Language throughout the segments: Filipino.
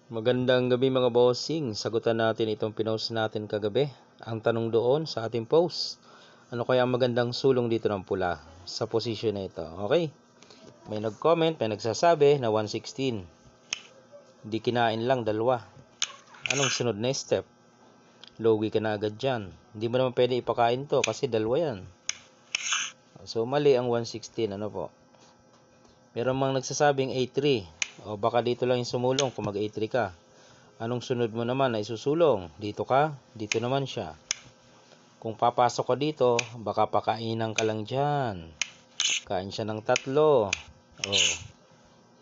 Magandang gabi mga bossing. Sagutan natin itong pinost natin kagabi. Ang tanong doon sa ating post, ano kaya ang magandang sulong dito ng pula sa posisyon na ito? Okay. May nag-comment, may nagsasabi na 116. Di kinain lang dalawa. Anong sunod na step? Logi ka na agad dyan. Hindi mo naman pwede ipakain to kasi dalawa yan. So mali ang 116. Ano po? Meron mang nagsasabing A3. O baka dito lang yung sumulong kung mag A3 ka. Anong sunod mo naman na isusulong? Dito ka, dito naman siya. Kung papasok ka dito, baka pakainan ka lang dyan. Kain siya ng 3. Oh.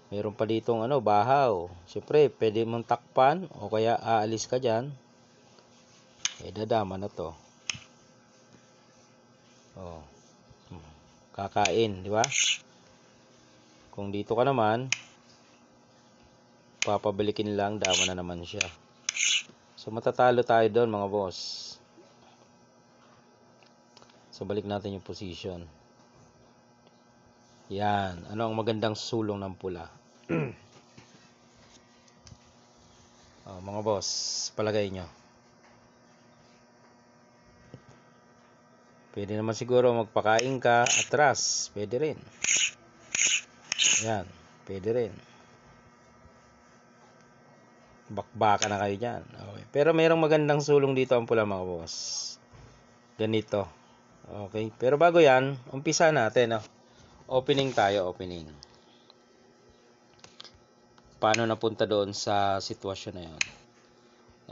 Meron pa ditong bahaw. Siyempre, pwede mong takpan o kaya aalis ka dyan. Dadama na to. Oh. Kakain, di ba? Kung dito ka naman, papabalikin lang, dama na naman siya. So matatalo tayo doon mga boss. So balik natin yung position. Yan, ano ang magandang sulong ng pula? Mga boss, palagay nyo. Pwede naman siguro magpakain ka atras, pwede rin. Yan, pwede rin. Bakbaka na kayo dyan. Okay. Pero mayroong magandang sulong dito ang pula mga boss. Ganito. Okay. Pero bago yan, umpisa natin. Opening tayo, opening. Paano napunta doon sa sitwasyon na yun?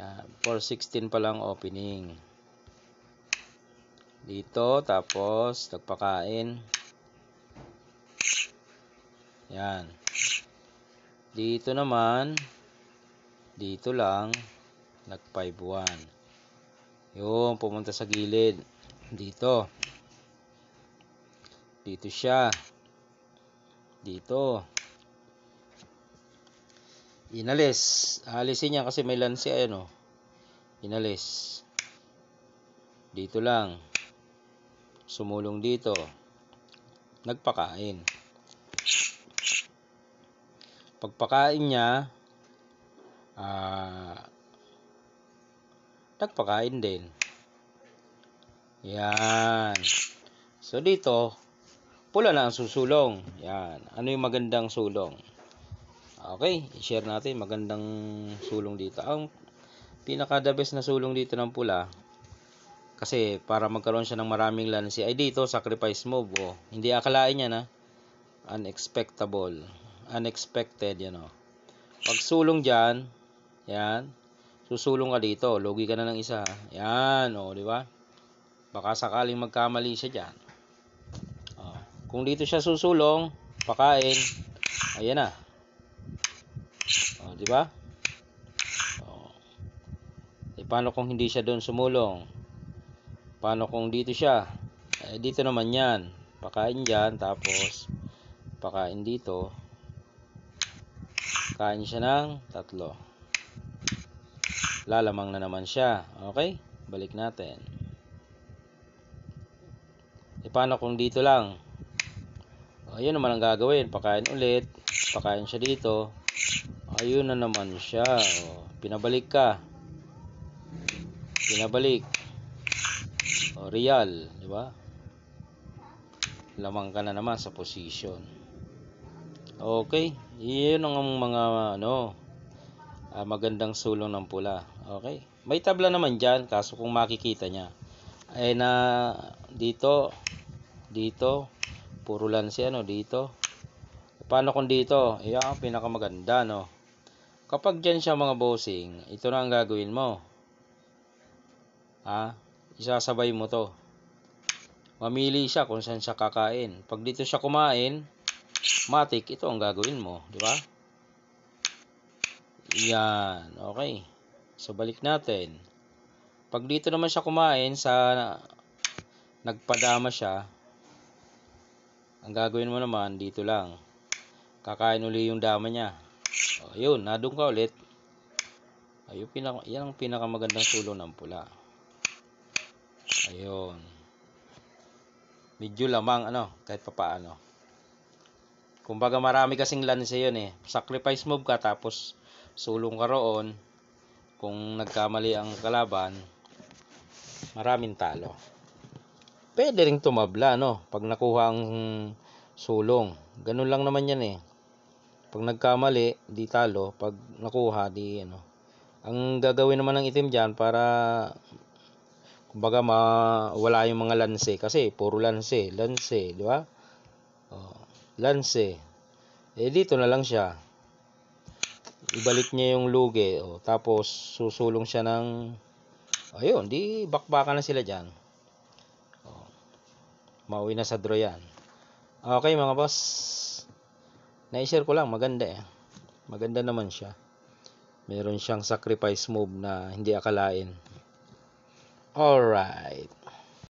Yan. 416 pa lang opening. Dito, tapos nagpakain. Yan. Dito naman, dito lang, nag-5-1. Yung pumunta sa gilid. Dito. Dito siya. Dito. Inalis. Alisin niya kasi may lansi. Inalis. Dito lang. Sumulong dito. Nagpakain. Pagpakain niya, nagpakain din. Yan. So dito, pula na ang susulong. Yan. Ano yung magandang sulong? Okay, i-share natin magandang sulong dito. Ang pinaka-the best na sulong dito ng pula, kasi para magkaroon siya ng maraming lansi, ay dito, sacrifice move. Hindi akalain niya na unexpected, Pag sulong dyan, yan, susulong ka dito, logi ka na ng isa. Yan, di ba? Baka sakaling magkamali siya dyan. Kung dito siya susulong, pakain, ayan na. Di ba? Paano kung hindi siya doon sumulong? Paano kung dito siya? Dito naman yan. Pakain dyan, tapos pakain dito. Kain siya ng 3. Lalamang na naman siya. Okay? Balik natin. Paano kung dito lang? Ayun naman ang gagawin. Pakain ulit. Pakain siya dito. Ayun na naman siya. Pinabalik ka. Pinabalik. Real. Diba? Lamang ka na naman sa position. Okay? Iyon ang mga magandang sulong ng pula. Okay? May tabla naman dyan, kaso kung makikita niya ay na dito, puro lansi dito. Paano kung dito? Ang pinakamaganda, Kapag dyan siya mga bossing, ito na ang gagawin mo. Isasabay mo to. Mamili siya kung saan siya kakain. Pag dito siya kumain, matik, ito ang gagawin mo, di ba? Yan, okay. So balik natin. Pag dito naman siya kumain nagpadama siya, ang gagawin mo naman dito lang. Kakain uli yung dama niya. Ayun, nadung ka ulit. Yan ang pinakamagandang sulong ng pula. Ayun. Medyo lamang kahit papaano. Kumbaga marami kasing lansi yun Sacrifice move ka tapos sulong ka roon, kung nagkamali ang kalaban, maraming talo. Pwede ring tumabla, no? Pag nakuha ang sulong. Ganun lang naman yan eh. Pag nagkamali, di talo. Pag nakuha, di ano. Ang gagawin naman ng itim dyan para kumbaga mawala yung mga lanse. Kasi puro lanse, di ba? Oh, lanse. Eh dito na lang siya. Ibalik niya yung lugi. Oh, tapos susulong siya ng ayun, di bakbakan na sila dyan. Mauwi na sa draw yan. Okay mga boss, na-share ko lang, maganda eh. Maganda naman siya. Meron siyang sacrifice move na hindi akalain. Alright.